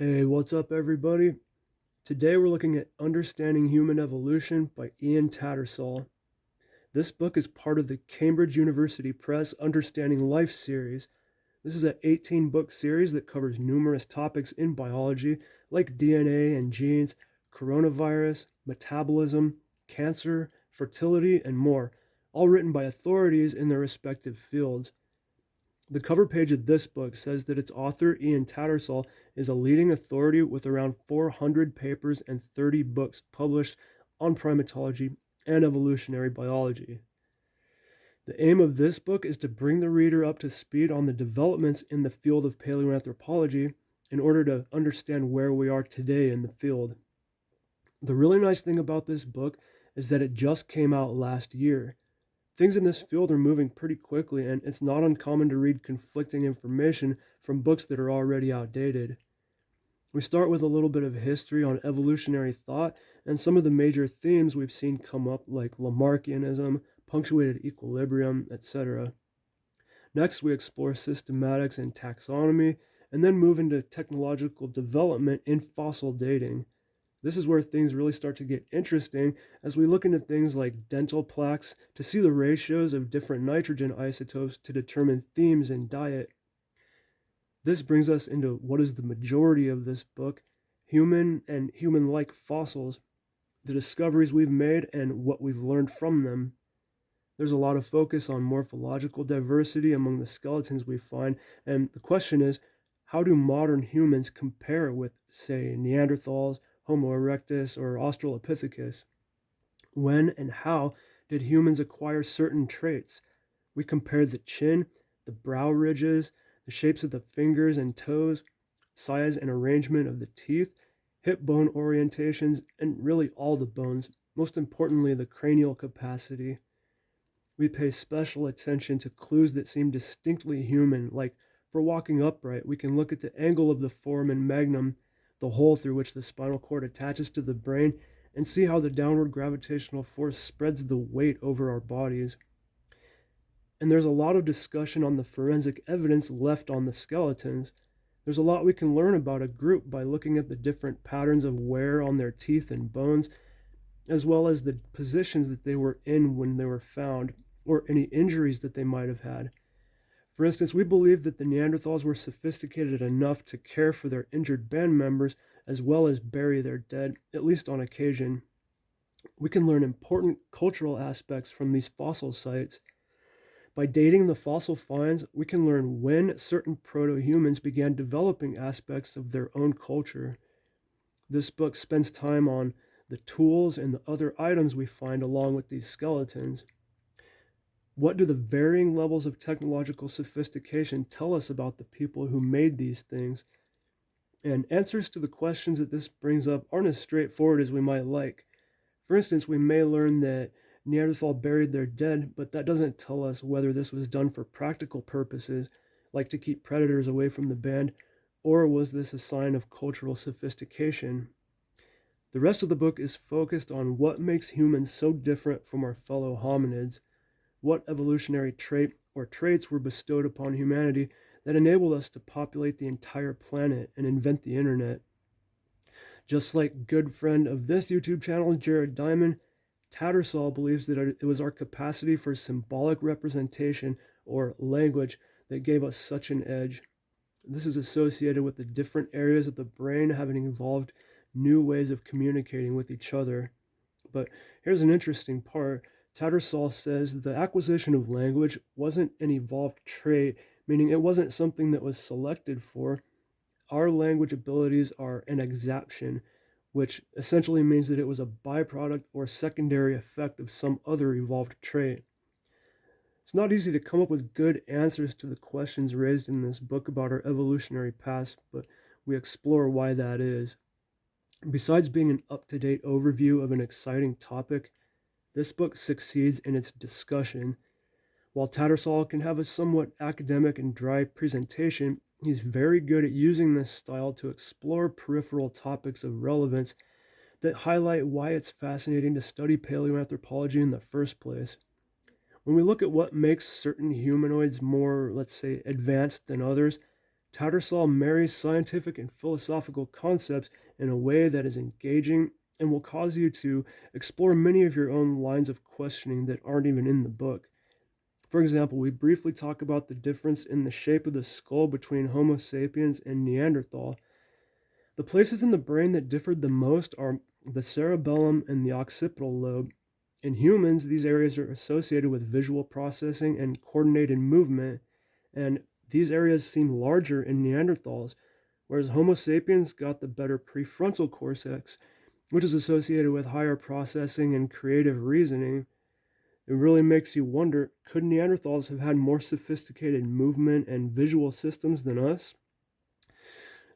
Hey, what's up, everybody? Today we're looking at Understanding Human Evolution by Ian Tattersall. This book is part of the Cambridge University Press Understanding Life series. This is an 18-book series that covers numerous topics in biology like DNA and genes, coronavirus, metabolism, cancer, fertility, and more, all written by authorities in their respective fields. The cover page of this book says that its author, Ian Tattersall, is a leading authority with around 400 papers and 30 books published on primatology and evolutionary biology. The aim of this book is to bring the reader up to speed on the developments in the field of paleoanthropology in order to understand where we are today in the field. The really nice thing about this book is that it just came out last year. Things in this field are moving pretty quickly, and it's not uncommon to read conflicting information from books that are already outdated. We start with a little bit of history on evolutionary thought and some of the major themes we've seen come up, like Lamarckianism, punctuated equilibrium, etc. Next, we explore systematics and taxonomy, and then move into technological development in fossil dating. This is where things really start to get interesting as we look into things like dental plaques to see the ratios of different nitrogen isotopes to determine themes in diet. This brings us into what is the majority of this book: human and human-like fossils, the discoveries we've made and what we've learned from them. There's a lot of focus on morphological diversity among the skeletons we find, and the question is, how do modern humans compare with, say, Neanderthals, Homo erectus, or Australopithecus? When and how did humans acquire certain traits? We compared the chin, the brow ridges, the shapes of the fingers and toes, size and arrangement of the teeth, hip bone orientations, and really all the bones, most importantly, the cranial capacity. We pay special attention to clues that seem distinctly human, like for walking upright, we can look at the angle of the foramen magnum, the hole through which the spinal cord attaches to the brain, and see how the downward gravitational force spreads the weight over our bodies. And there's a lot of discussion on the forensic evidence left on the skeletons. There's a lot we can learn about a group by looking at the different patterns of wear on their teeth and bones, as well as the positions that they were in when they were found, or any injuries that they might have had. For instance, we believe that the Neanderthals were sophisticated enough to care for their injured band members as well as bury their dead, at least on occasion. We can learn important cultural aspects from these fossil sites. By dating the fossil finds, we can learn when certain proto-humans began developing aspects of their own culture. This book spends time on the tools and the other items we find along with these skeletons. What do the varying levels of technological sophistication tell us about the people who made these things? And answers to the questions that this brings up aren't as straightforward as we might like. For instance, we may learn that Neanderthal buried their dead, but that doesn't tell us whether this was done for practical purposes, like to keep predators away from the band, or was this a sign of cultural sophistication? The rest of the book is focused on what makes humans so different from our fellow hominids. What evolutionary trait or traits were bestowed upon humanity that enabled us to populate the entire planet and invent the internet? Just like good friend of this YouTube channel, Jared Diamond, Tattersall believes that it was our capacity for symbolic representation or language that gave us such an edge. This is associated with the different areas of the brain having evolved new ways of communicating with each other. But here's an interesting part. Tattersall says the acquisition of language wasn't an evolved trait, meaning it wasn't something that was selected for. Our language abilities are an exaptation, which essentially means that it was a byproduct or secondary effect of some other evolved trait. It's not easy to come up with good answers to the questions raised in this book about our evolutionary past, but we explore why that is. Besides being an up-to-date overview of an exciting topic, this book succeeds in its discussion. While Tattersall can have a somewhat academic and dry presentation, he's very good at using this style to explore peripheral topics of relevance that highlight why it's fascinating to study paleoanthropology in the first place. When we look at what makes certain humanoids more, let's say, advanced than others, Tattersall marries scientific and philosophical concepts in a way that is engaging and will cause you to explore many of your own lines of questioning that aren't even in the book. For example, we briefly talk about the difference in the shape of the skull between Homo sapiens and Neanderthal. The places in the brain that differed the most are the cerebellum and the occipital lobe. In humans, these areas are associated with visual processing and coordinated movement, and these areas seem larger in Neanderthals, whereas Homo sapiens got the better prefrontal cortex, which is associated with higher processing and creative reasoning. It really makes you wonder, could Neanderthals have had more sophisticated movement and visual systems than us?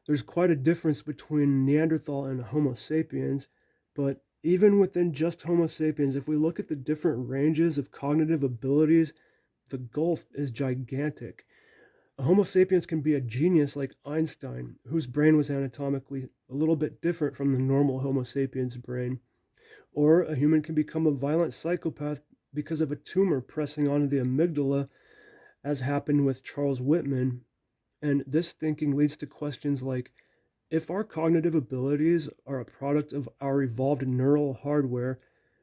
There's quite a difference between Neanderthal and Homo sapiens, but even within just Homo sapiens, if we look at the different ranges of cognitive abilities, the gulf is gigantic. A Homo sapiens can be a genius like Einstein, whose brain was anatomically a little bit different from the normal Homo sapiens brain. Or a human can become a violent psychopath because of a tumor pressing onto the amygdala, as happened with Charles Whitman. And this thinking leads to questions like, if our cognitive abilities are a product of our evolved neural hardware,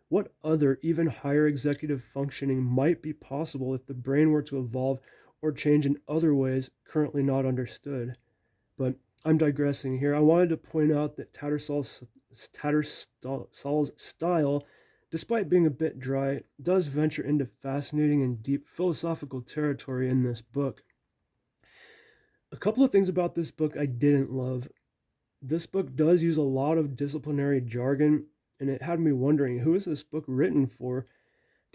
what other, even higher executive functioning might be possible if the brain were to evolve or change in other ways currently not understood? But I'm digressing here. I wanted to point out that Tattersall's style, despite being a bit dry, does venture into fascinating and deep philosophical territory in this book. A couple of things about this book I didn't love. This book does use a lot of disciplinary jargon, and it had me wondering, who is this book written for?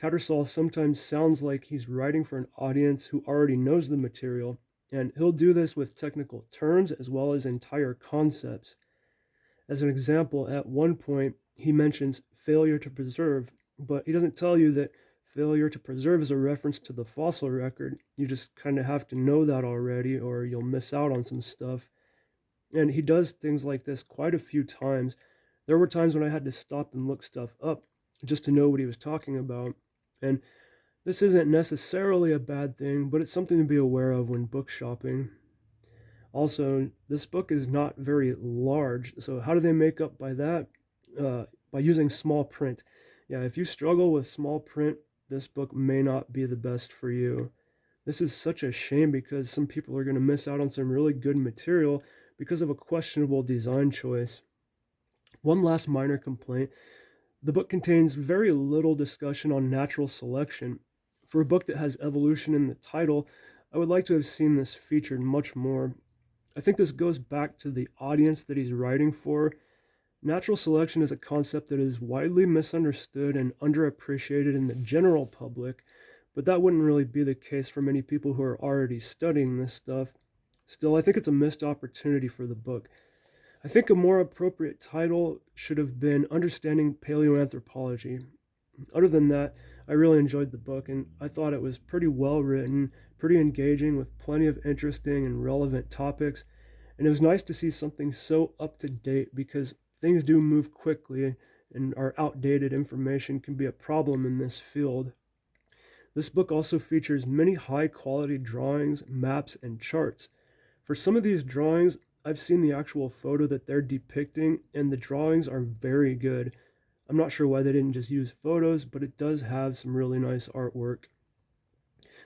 Tattersall sometimes sounds like he's writing for an audience who already knows the material, and he'll do this with technical terms as well as entire concepts. As an example, at one point, he mentions failure to preserve, but he doesn't tell you that failure to preserve is a reference to the fossil record. You just kind of have to know that already, or you'll miss out on some stuff. And he does things like this quite a few times. There were times when I had to stop and look stuff up just to know what he was talking about. And this isn't necessarily a bad thing, but it's something to be aware of when book shopping. Also, this book is not very large, so how do they make up by that? By using small print. Yeah, if you struggle with small print, this book may not be the best for you. This is such a shame because some people are going to miss out on some really good material because of a questionable design choice. One last minor complaint: the book contains very little discussion on natural selection. For a book that has evolution in the title, I would like to have seen this featured much more. I think this goes back to the audience that he's writing for. Natural selection is a concept that is widely misunderstood and underappreciated in the general public, but that wouldn't really be the case for many people who are already studying this stuff. Still, I think it's a missed opportunity for the book. I think a more appropriate title should have been Understanding Paleoanthropology. Other than that, I really enjoyed the book, and I thought it was pretty well written, pretty engaging with plenty of interesting and relevant topics. And it was nice to see something so up to date because things do move quickly, and our outdated information can be a problem in this field. This book also features many high quality drawings, maps, and charts. For some of these drawings, I've seen the actual photo that they're depicting, and the drawings are very good. I'm not sure why they didn't just use photos, but it does have some really nice artwork.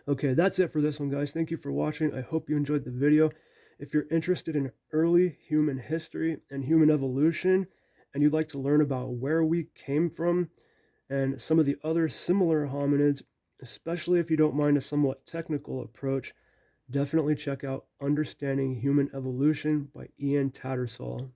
Okay, that's it for this one, guys. Thank you for watching. I hope you enjoyed the video. If you're interested in early human history and human evolution, and you'd like to learn about where we came from and some of the other similar hominids, especially if you don't mind a somewhat technical approach, definitely check out Understanding Human Evolution by Ian Tattersall.